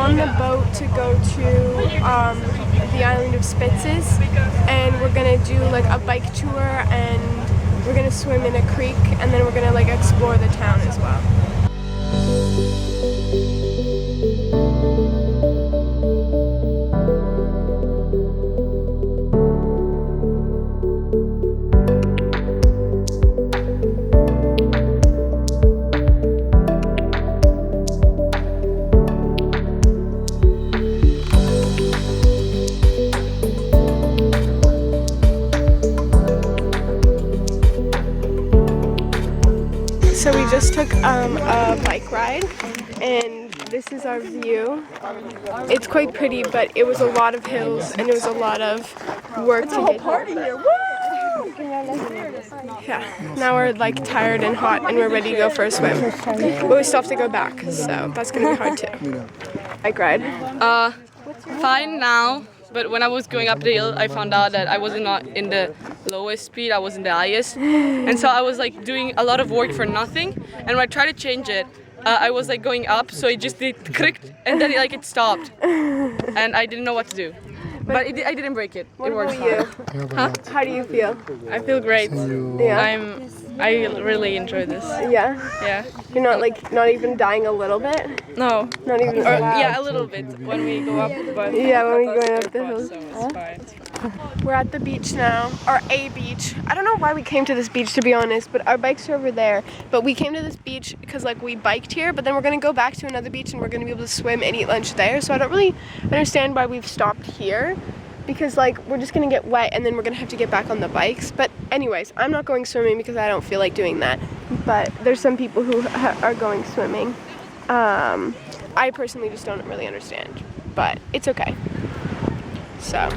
on the boat to go to the island of Spitzes, and we're gonna do like a bike tour, and we're gonna swim in a creek, and then we're gonna like explore the town as well. So we just took a bike ride, and this is our view. It's quite pretty, but it was a lot of hills, and it was a lot of work to get here. Yeah, now we're like tired and hot, and we're ready to go for a swim. But we still have to go back, so that's gonna be hard too. Bike ride. Fine now. But when I was going up the hill, I found out that I wasn't not in the lowest speed, I was in the highest. And so I was like doing a lot of work for nothing. And when I tried to change it, I was like going up, so it just did clicked, and then it stopped. And I didn't know what to do. But I didn't break it. What it worked about you? fine. Huh? How do you feel? I feel great. Yeah. I really enjoy this. Yeah? Yeah. You're not even dying a little bit? No. Not even Yeah, a little bit when we go up. But yeah, when we go up the hill. So it's fine. We're at the beach now, or a beach. I don't know why we came to this beach, to be honest, but our bikes are over there. But we came to this beach because like we biked here, but then we're gonna go back to another beach and we're gonna be able to swim and eat lunch there. So I don't really understand why we've stopped here, because like we're just gonna get wet and then we're gonna have to get back on the bikes. But anyways, I'm not going swimming because I don't feel like doing that. But there's some people who are going swimming. I personally just don't really understand, but it's okay. So.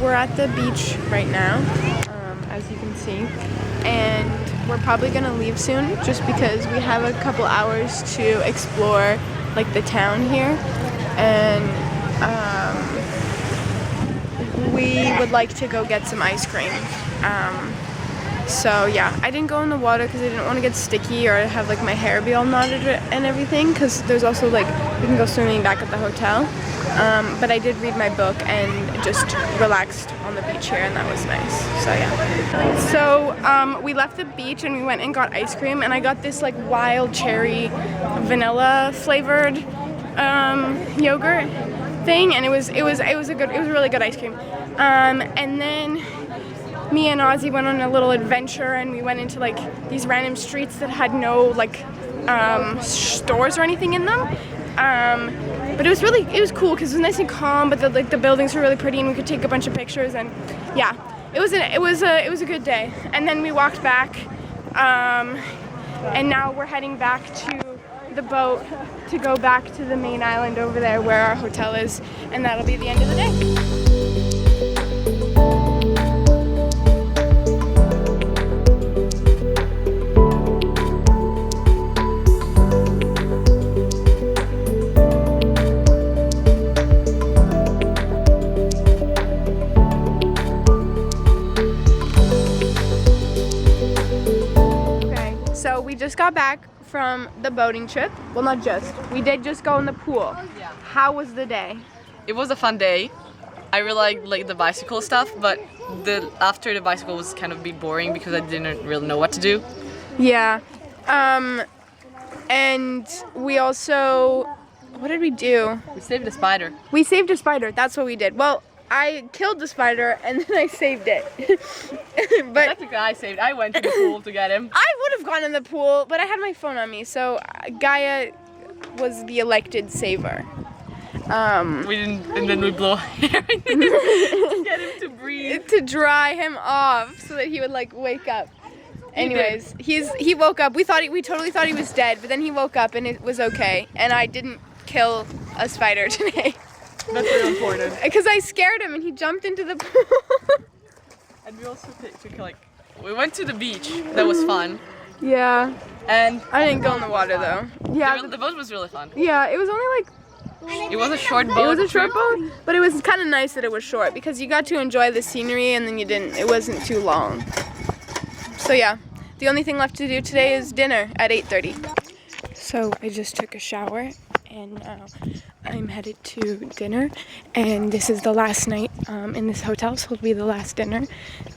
We're at the beach right now, as you can see, and we're probably gonna leave soon just because we have a couple hours to explore like the town here, and we would like to go get some ice cream. So yeah, I didn't go in the water because I didn't want to get sticky or have like my hair be all knotted and everything, because there's also like we can go swimming back at the hotel. But I did read my book and just relaxed on the beach here, and that was nice. So yeah. So we left the beach and we went and got ice cream, and I got this like wild cherry vanilla flavored yogurt thing, and it was a really good ice cream. And then me and Ozzy went on a little adventure, and we went into like these random streets that had no like stores or anything in them. But it was cool because it was nice and calm, but the buildings were really pretty and we could take a bunch of pictures, and yeah, it was a good day. And then we walked back, and now we're heading back to the boat to go back to the main island over there where our hotel is, and that'll be the end of the day. So we just got back from the boating trip. Well, not just. We did just go in the pool. Yeah. How was the day? It was a fun day. I really like the bicycle stuff, but after the bicycle was kind of a bit boring because I didn't really know what to do. Yeah. And we also, what did we do? We saved a spider. We saved a spider. That's what we did. Well, I killed the spider and then I saved it. But technically I went to the pool to get him. I would have gone in the pool, but I had my phone on me, so Gaia was the elected saver. We didn't, and then we blew air to get him to breathe. To dry him off so that he would like wake up. Anyways, he woke up. We totally thought he was dead, but then he woke up and it was okay. And I didn't kill a spider today. That's really important. Because I scared him and he jumped into the pool. And we also we went to the beach. That was fun. Yeah. And I didn't go in the water though. Yeah. The boat was really fun. Yeah, it was only like It was a short boat. It was a short trip. boat, but it was kind of nice that it was short because you got to enjoy the scenery and then it wasn't too long. So yeah, the only thing left to do today is dinner at 8:30. So I just took a shower and now I'm headed to dinner, and this is the last night in this hotel, so it'll be the last dinner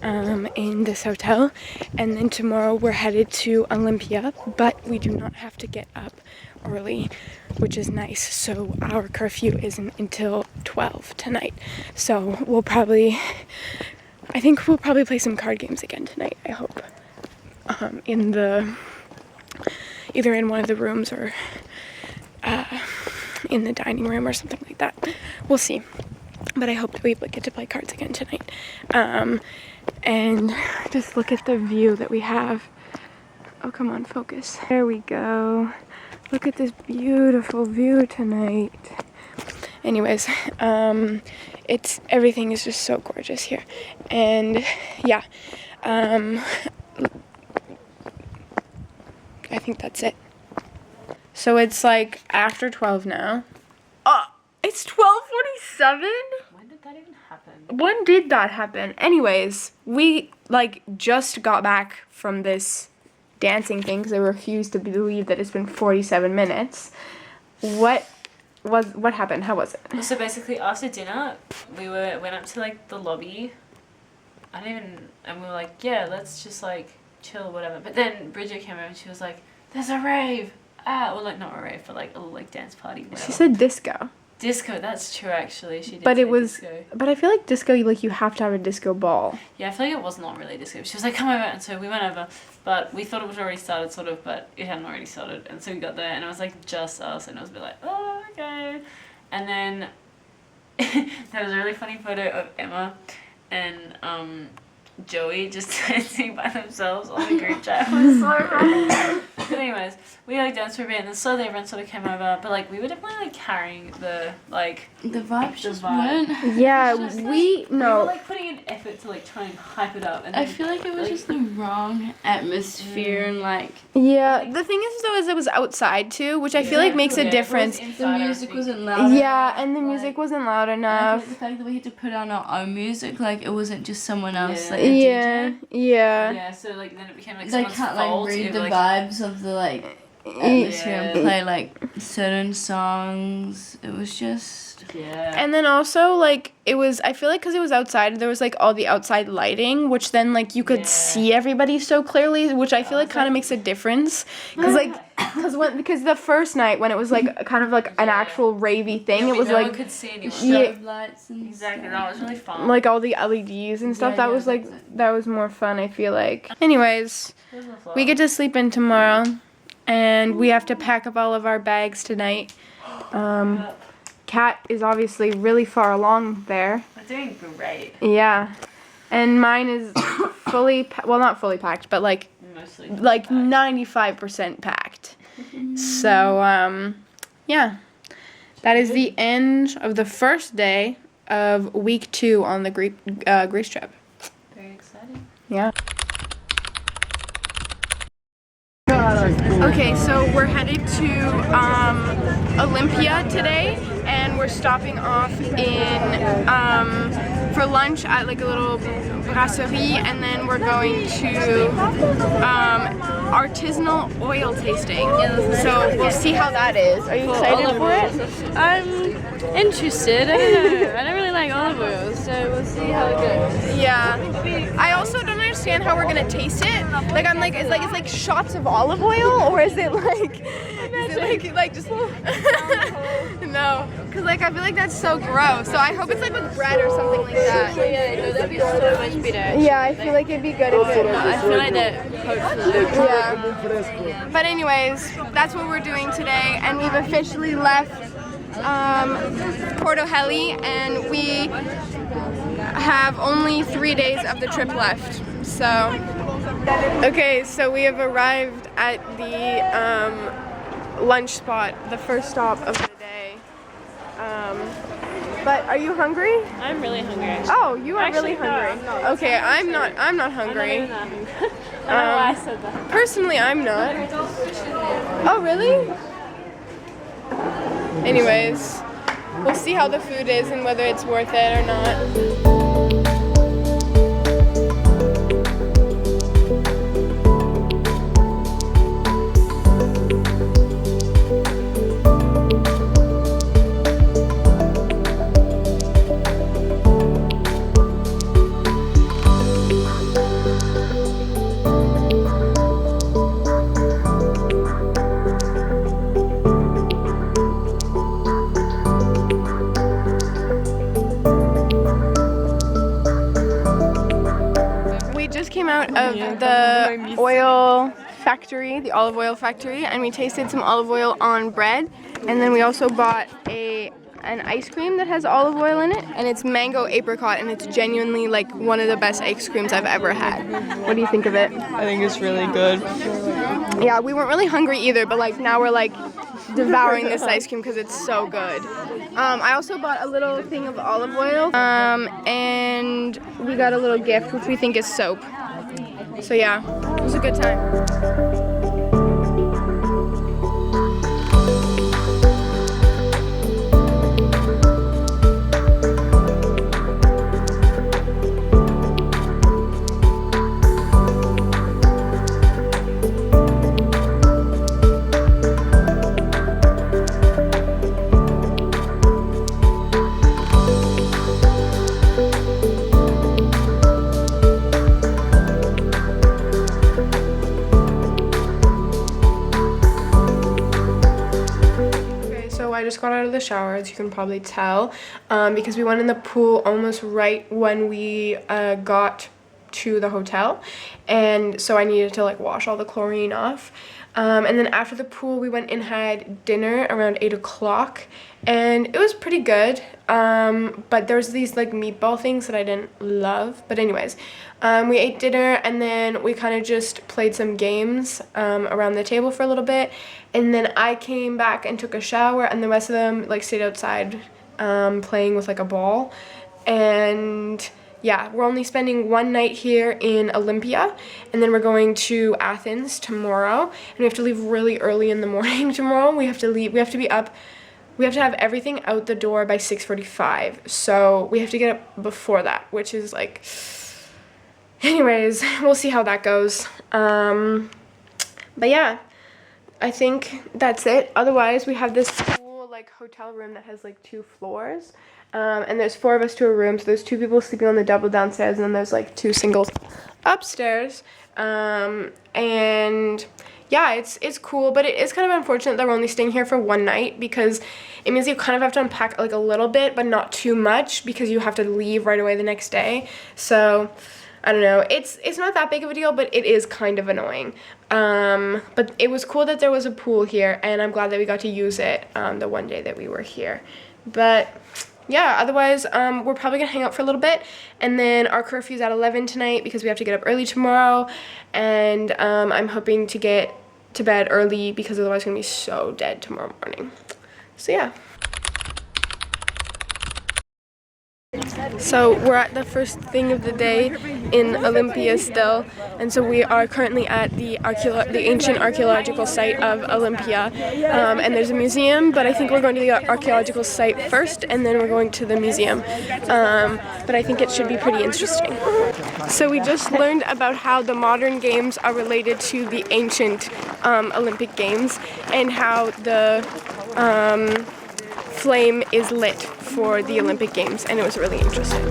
in this hotel, and then tomorrow we're headed to Olympia, but we do not have to get up early, which is nice. So our curfew isn't until 12 tonight, so I think we'll probably play some card games again tonight, I hope, either in one of the rooms or in the dining room or something like that. We'll see. But I hope that we get to play cards again tonight. And just look at the view that we have. Oh, come on, focus. There we go. Look at this beautiful view tonight. Anyways, everything is just so gorgeous here. And yeah, I think that's it. So it's like after 12 now. It's 12:47? When did that even happen? When did that happen? Anyways, we like just got back from this dancing thing because I refuse to believe that it's been 47 minutes. What happened? How was it? So basically, after dinner, we went up to like the lobby. And we were like, yeah, let's just like chill or whatever. But then Bridget came over and she was like, there's a rave. Well, like not a rave, but like a little like dance party. Whatever. She said disco. Disco, that's true actually. She did. But say it was. disco. But I feel like disco, like you have to have a disco ball. Yeah, I feel like it was not really disco. She was like, come over, and so we went over. But we thought it was already started, sort of, but it hadn't already started. And so we got there, and it was like just us, and it was a bit like, oh, okay. And then there was a really funny photo of Emma and Joey just dancing by themselves on the group chat. It was so funny. But anyways, we like danced for a bit, and then slowly everyone sort of came over. But like we were definitely like carrying the vibes just vibe. weren't. Yeah, Just, like, we We no. were like putting an effort to like try and hype it up. And I then, feel like it was just the wrong atmosphere and like Yeah, the thing is though, is it was outside too, which I feel like makes a difference. the music wasn't loud. Yeah, and the music wasn't loud And I enough. feel like the fact that we had to put on our own music, like it wasn't just someone else, Yeah. like a Yeah, DJ. yeah. Yeah, so like then it became like They someone's can't like fault. read It, the like, vibes of the like atmosphere and play like certain songs. It was just Yeah. And then also, like, it was, I feel like because it was outside, there was, like, all the outside lighting, which then, like, you could see everybody so clearly, which I feel like kind of makes a difference. Because, like, because the first night when it was, like, kind of, like, an actual ravey thing, it was, no like, one could see anyone. Yeah. lights and Exactly, stuff. that was really fun. like, all the LEDs and stuff. Yeah, That was, like, that's it. that was more fun, I feel like. Anyways, we get to sleep in tomorrow, and we have to pack up all of our bags tonight. Kat is obviously really far along there. We're doing great. Yeah. And mine is fully, well, not fully packed, but like Mostly. 95% packed. So, yeah. That is the end of the first day of week 2 on the Greece trip. Very exciting. Yeah. Okay, so we're headed to Olympia today, and we're stopping off in for lunch at like a little brasserie, and then we're going to artisanal oil tasting. So we'll see how that is. Are you excited for it? I'm interested. I don't know. I don't really like olive oil, so we'll see how it goes. Yeah. I also don't understand how we're gonna taste it. Like I'm like it's like shots of olive oil, or is it like just no? Cause like I feel like that's so gross. So I hope it's like with bread or something like that. Yeah, no, that'd be so much better. Yeah, I feel like it'd be good if it. I feel like that hopefully. Yeah. But anyways, that's what we're doing today, and we've officially left Porto Heli, and we have only 3 days of the trip left. So, okay, so we have arrived at the lunch spot, the first stop of the day. But are you hungry? I'm really hungry. Actually. Oh, you are really hungry. I'm not. Okay, I'm not hungry. I don't know why I said that. Personally, I'm not. Oh, really? Anyways, we'll see how the food is and whether it's worth it or not. Out of the oil factory, the olive oil factory, and we tasted some olive oil on bread, and then we also bought an ice cream that has olive oil in it, and it's mango apricot, and it's genuinely like one of the best ice creams I've ever had. What do you think of it? I think it's really good. Yeah, we weren't really hungry either, but like now we're like devouring this ice cream because it's so good. I also bought a little thing of olive oil, and we got a little gift which we think is soap. So yeah, it was a good time. I just got out of the shower, as you can probably tell, because we went in the pool almost right when we got to the hotel, and so I needed to like wash all the chlorine off. And then after the pool we went and had dinner around 8 o'clock, and it was pretty good, but there's these like meatball things that I didn't love. But anyways, we ate dinner, and then we kind of just played some games around the table for a little bit, and then I came back and took a shower, and the rest of them like stayed outside playing with like a ball. And yeah, we're only spending one night here in Olympia, and then we're going to Athens tomorrow, and we have to leave really early in the morning tomorrow. We have to have everything out the door by 6:45, so we have to get up before that, which is like, anyways, we'll see how that goes. But yeah, I think that's it. Otherwise, we have this cool like hotel room that has like 2 floors. And there's 4 of us to a room, so there's 2 people sleeping on the double downstairs, and then there's like 2 singles upstairs. And yeah, it's cool, but it is kind of unfortunate that we're only staying here for one night, because it means you kind of have to unpack like a little bit, but not too much, because you have to leave right away the next day. So I don't know, it's not that big of a deal, but it is kind of annoying. But it was cool that there was a pool here, and I'm glad that we got to use it the one day that we were here. But yeah, otherwise, we're probably gonna hang out for a little bit, and then our curfew's at 11 tonight because we have to get up early tomorrow, and I'm hoping to get to bed early because otherwise I'm gonna be so dead tomorrow morning. So yeah. So we're at the first thing of the day in Olympia still, and so we are currently at the ancient archaeological site of Olympia, and there's a museum, but I think we're going to the archaeological site first, and then we're going to the museum, but I think it should be pretty interesting. So we just learned about how the modern games are related to the ancient Olympic Games, and how the flame is lit for the Olympic Games, and it was really interesting.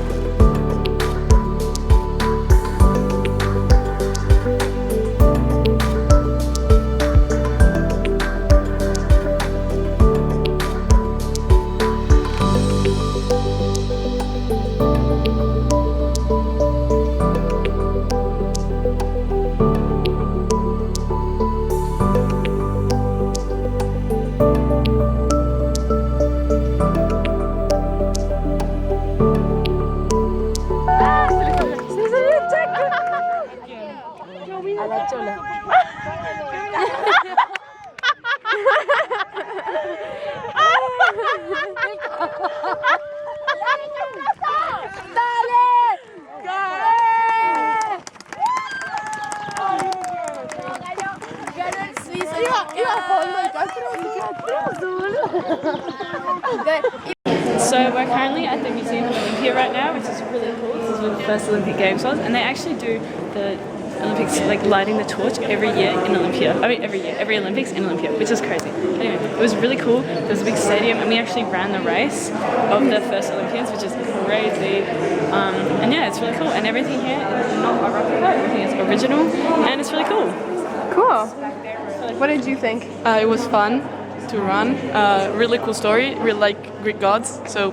So we're currently at the Museum of Olympia right now, which is really cool. This is where the first Olympic Games was, and they actually do the Olympics, like lighting the torch every year in Olympia. I mean, every Olympics in Olympia, which is crazy. Anyway, it was really cool. There was a big stadium, and we actually ran the race of the first Olympians, which is crazy. And yeah, it's really cool. And everything here is not a replica. Everything is original, and it's really cool. Cool. What did you think? It was fun to run. Really cool story. Really like Greek gods. So.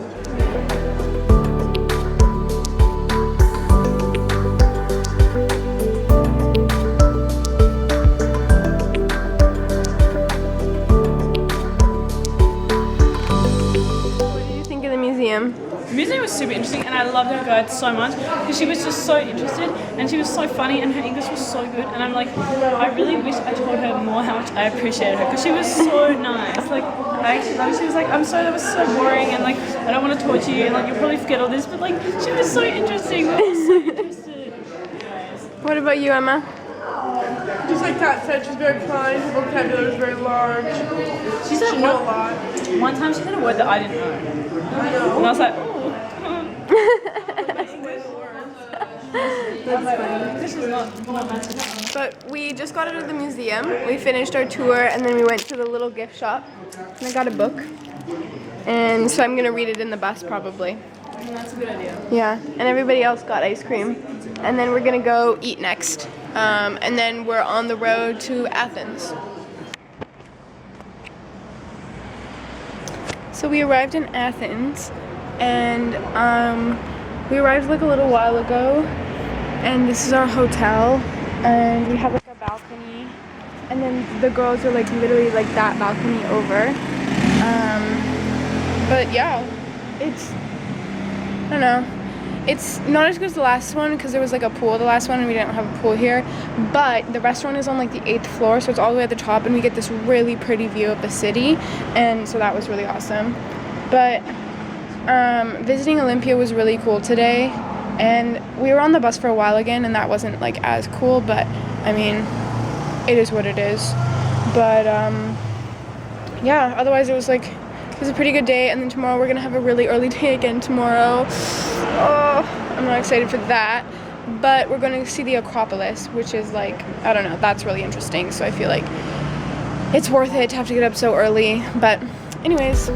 The museum was super interesting, and I loved her guide so much because she was just so interested and she was so funny and her English was so good. And I'm like, I really wish I told her more how much I appreciated her because she was so nice. Like, I actually loved it. She was like, I'm sorry that was so boring and like, I don't want to torture you and like, you'll probably forget all this, but like, she was so interesting. We were so interested. What about you, Emma? Just like Kat said, she's very kind, her vocabulary is very large. She said She knows a lot. one time she said a word that I didn't know. I know. And I was like, oh. But we just got out of the museum. We finished our tour and then we went to the little gift shop and I got a book. And so I'm gonna read it in the bus probably. That's a good idea. Yeah, and everybody else got ice cream. And then we're gonna go eat next. And then we're on the road to Athens. So we arrived in Athens and we arrived like a little while ago. And this is our hotel. And we have like a balcony. And then the girls are like literally like that balcony over. But yeah, it's, I don't know. It's not as good as the last one because there was like a pool the last one and we didn't have a pool here. But the restaurant is on like the 8th floor, so it's all the way at the top and we get this really pretty view of the city. And so that was really awesome. But visiting Olympia was really cool today. And we were on the bus for a while again and that wasn't like as cool, but I mean, it is what it is. But yeah, otherwise it was a pretty good day, and then tomorrow we're gonna have a really early day again tomorrow. Oh, I'm not excited for that. But we're gonna see the Acropolis, which is like, I don't know, that's really interesting. So I feel like it's worth it to have to get up so early. But anyways.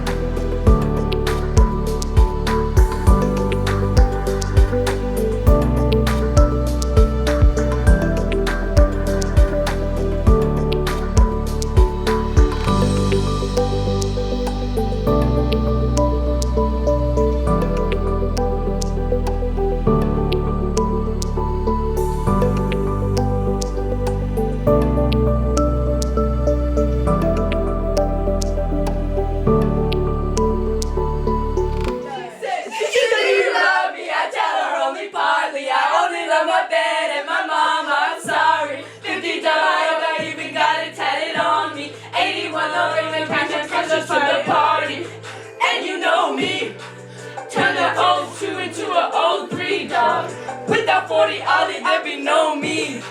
Without 40 Ollie, there'd be no me.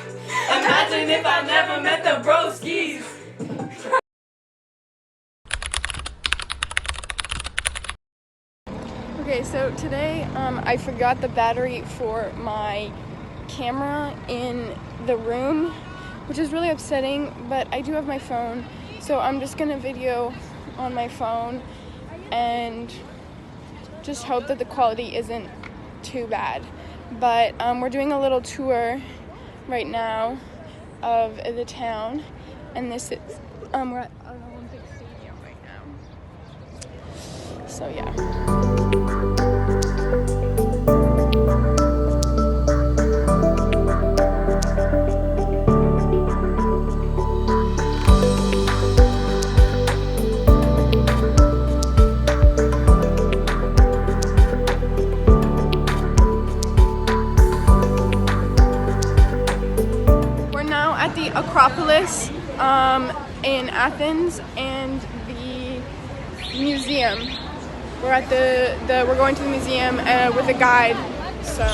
Imagine if I never met the broskies. Okay, so today I forgot the battery for my camera in the room, which is really upsetting, but I do have my phone, so I'm just gonna video on my phone and just hope that the quality isn't too bad. But we're doing a little tour right now of the town, and this is we're at an Olympic Stadium right now. So yeah. Acropolis in Athens and the museum. We're at we're going to the museum with a guide. So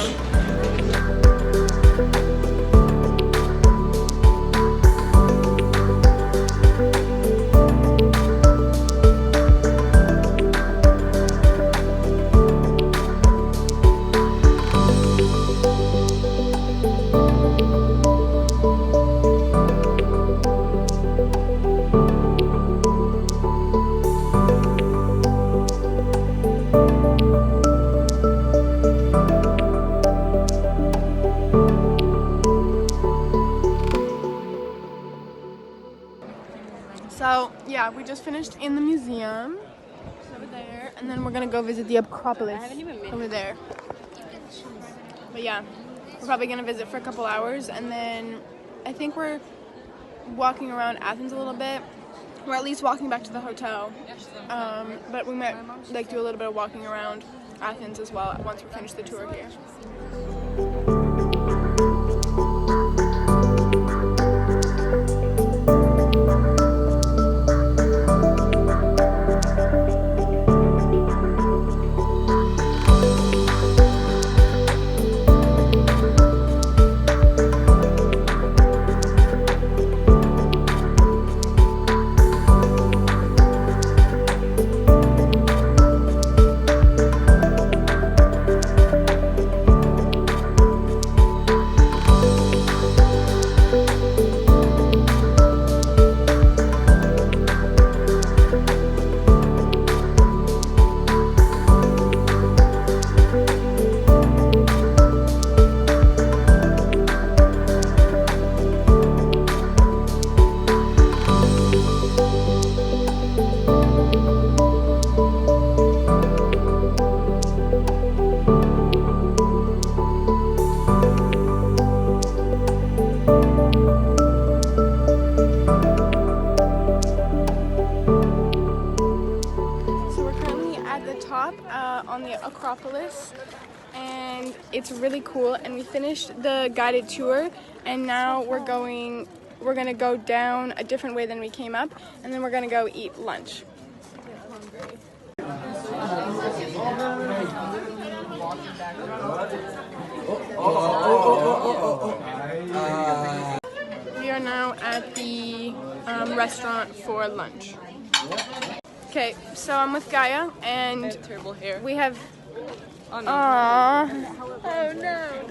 So yeah, we just finished in the museum over there, and then we're gonna go visit the Acropolis over there. But yeah, we're probably gonna visit for a couple hours, and then I think we're walking around Athens a little bit. We're at least walking back to the hotel, but we might like do a little bit of walking around Athens as well once we finish the tour here. On the Acropolis, and it's really cool, and we finished the guided tour, and now we're gonna go down a different way than we came up, and then we're gonna go eat lunch. We are now at the restaurant for lunch. Okay, so I'm with Gaia, and Terrible hair. we have, Oh no.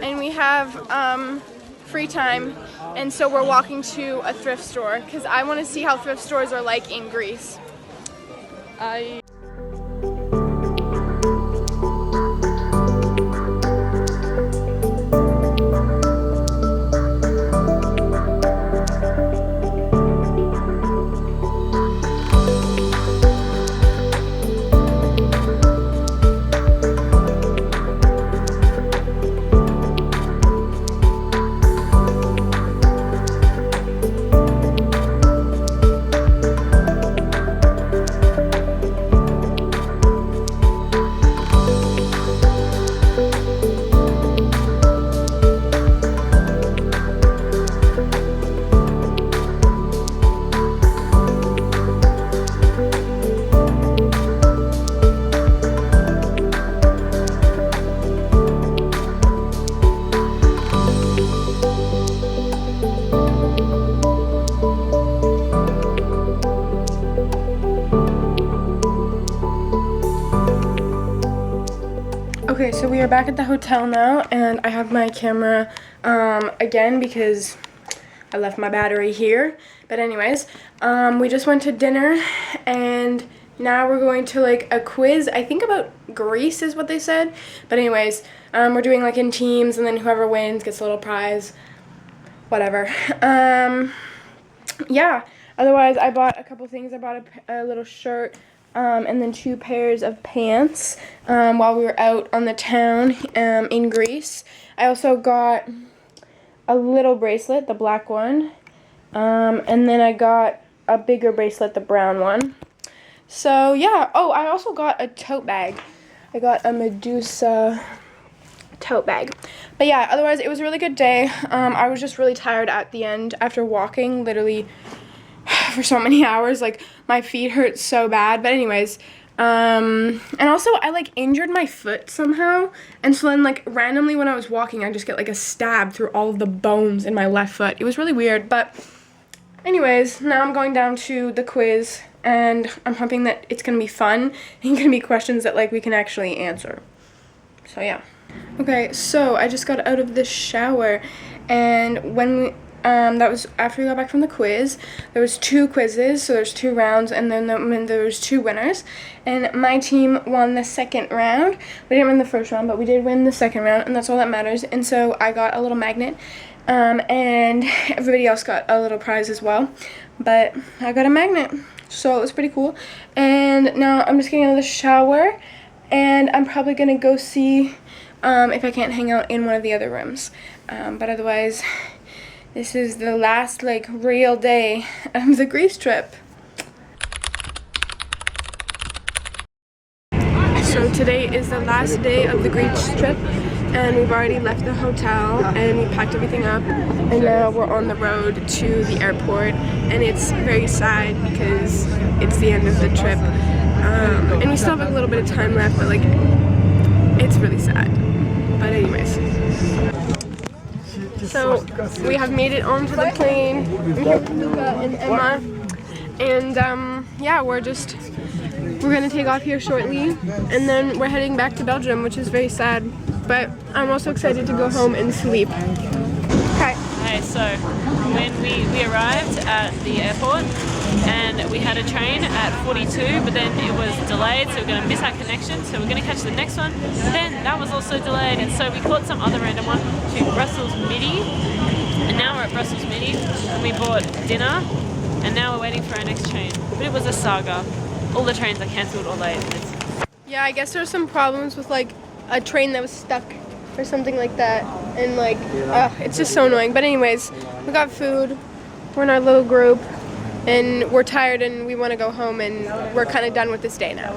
and we have free time, and so we're walking to a thrift store because I want to see how thrift stores are like in Greece. Okay, so we are back at the hotel now, and I have my camera again because I left my battery here. But anyways, we just went to dinner, and now we're going to like a quiz, I think about Greece is what they said. But anyways, we're doing like in teams, and then whoever wins gets a little prize, whatever. Yeah, otherwise I bought a couple things. I bought a little shirt, and then 2 pairs of pants while we were out on the town in Greece. I also got a little bracelet, the black one, and then I got a bigger bracelet, the brown one. So yeah, oh, I also got a tote bag. I got a Medusa tote bag. But yeah, otherwise it was a really good day. I was just really tired at the end after walking literally for so many hours. Like, my feet hurt so bad. But anyways, and also I like injured my foot somehow, and so then like randomly when I was walking I just get like a stab through all of the bones in my left foot. It was really weird. But anyways, now I'm going down to the quiz, and I'm hoping that it's gonna be fun and gonna be questions that like we can actually answer. So yeah. Okay, so I just got out of the shower, and when we that was after we got back from the quiz. There was 2 quizzes, so there's 2 rounds, and then there was 2 winners. And my team won the second round. We didn't win the first round, but we did win the second round, and that's all that matters. And so I got a little magnet and everybody else got a little prize as well, but I got a magnet, so it was pretty cool. And now I'm just getting out of the shower, and I'm probably gonna go see if I can't hang out in one of the other rooms, but otherwise this is the last like real day of the Greece trip. So today is the last day of the Greece trip, and we've already left the hotel and we packed everything up, and now we're on the road to the airport, and it's very sad because it's the end of the trip, and we still have a little bit of time left, but like it's really sad. But anyways, so we have made it onto the plane. I'm here with Luca and Emma, and yeah, we're gonna take off here shortly, and then we're heading back to Belgium, which is very sad, but I'm also excited to go home and sleep. Okay. Okay, so when we arrived at the airport, and we had a train at 42, but then it was delayed, so we're going to miss our connection, so we're going to catch the next one. Then that was also delayed, and so we caught some other random one to Brussels Midi, and now we're at Brussels Midi, and we bought dinner, and now we're waiting for our next train. But it was a saga. All the trains are cancelled or late. Yeah, I guess there's some problems with like a train that was stuck or something like that, and like it's just so annoying. But anyways, we got food, we're in our little group, and we're tired and we want to go home, and we're kind of done with this day now.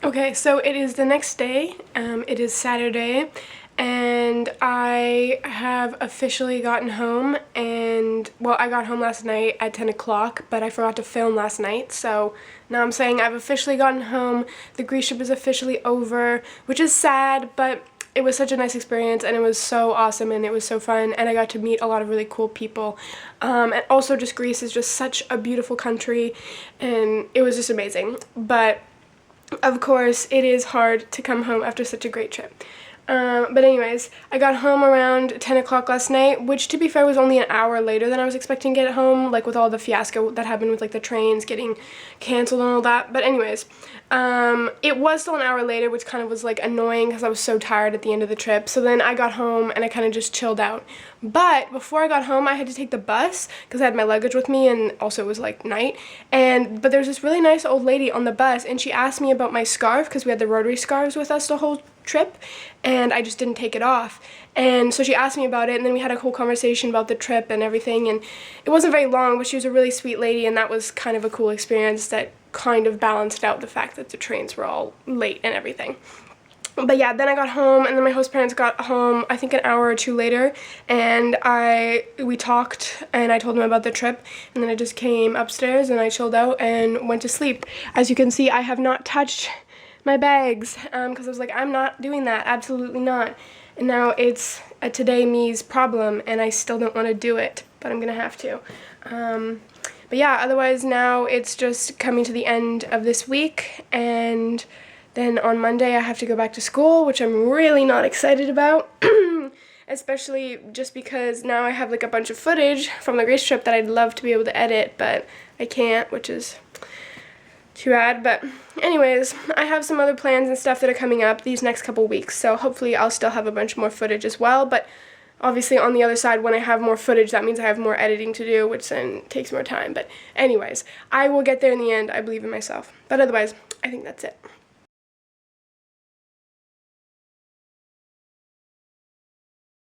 Okay, so it is the next day. It is Saturday, and I have officially gotten home, and well, I got home last night at 10 o'clock, but I forgot to film last night, so now I'm saying I've officially gotten home. The Greece trip is officially over, which is sad, but it was such a nice experience, and it was so awesome, and it was so fun, and I got to meet a lot of really cool people, and also just Greece is just such a beautiful country, and it was just amazing. But of course it is hard to come home after such a great trip. But anyways, I got home around 10 o'clock last night, which to be fair was only an hour later than I was expecting to get home, like with all the fiasco that happened with like the trains getting canceled and all that. But anyways, it was still an hour later, which kind of was like annoying because I was so tired at the end of the trip. So then I got home and I kind of just chilled out. But before I got home, I had to take the bus because I had my luggage with me, and also it was like night. But there was this really nice old lady on the bus, and she asked me about my scarf because we had the rotary scarves with us the whole trip, and I just didn't take it off. And so she asked me about it, and then we had a whole conversation about the trip and everything, and it wasn't very long, but she was a really sweet lady, and that was kind of a cool experience that kind of balanced out the fact that the trains were all late and everything. But yeah, then I got home, and then my host parents got home I think an hour or two later, and we talked, and I told them about the trip, and then I just came upstairs and I chilled out and went to sleep. As you can see, I have not touched my bags because I was like, I'm not doing that, absolutely not. And now it's a today me's problem, and I still don't want to do it, but I'm gonna have to. But yeah, otherwise now it's just coming to the end of this week, and then on Monday I have to go back to school, which I'm really not excited about. Especially just because now I have like a bunch of footage from the Greece trip that I'd love to be able to edit, but I can't, which is too bad. But anyways, I have some other plans and stuff that are coming up these next couple weeks, so hopefully I'll still have a bunch more footage as well. But obviously on the other side, when I have more footage, that means I have more editing to do, which then takes more time. But anyways, I will get there in the end. I believe in myself. But otherwise, I think that's it.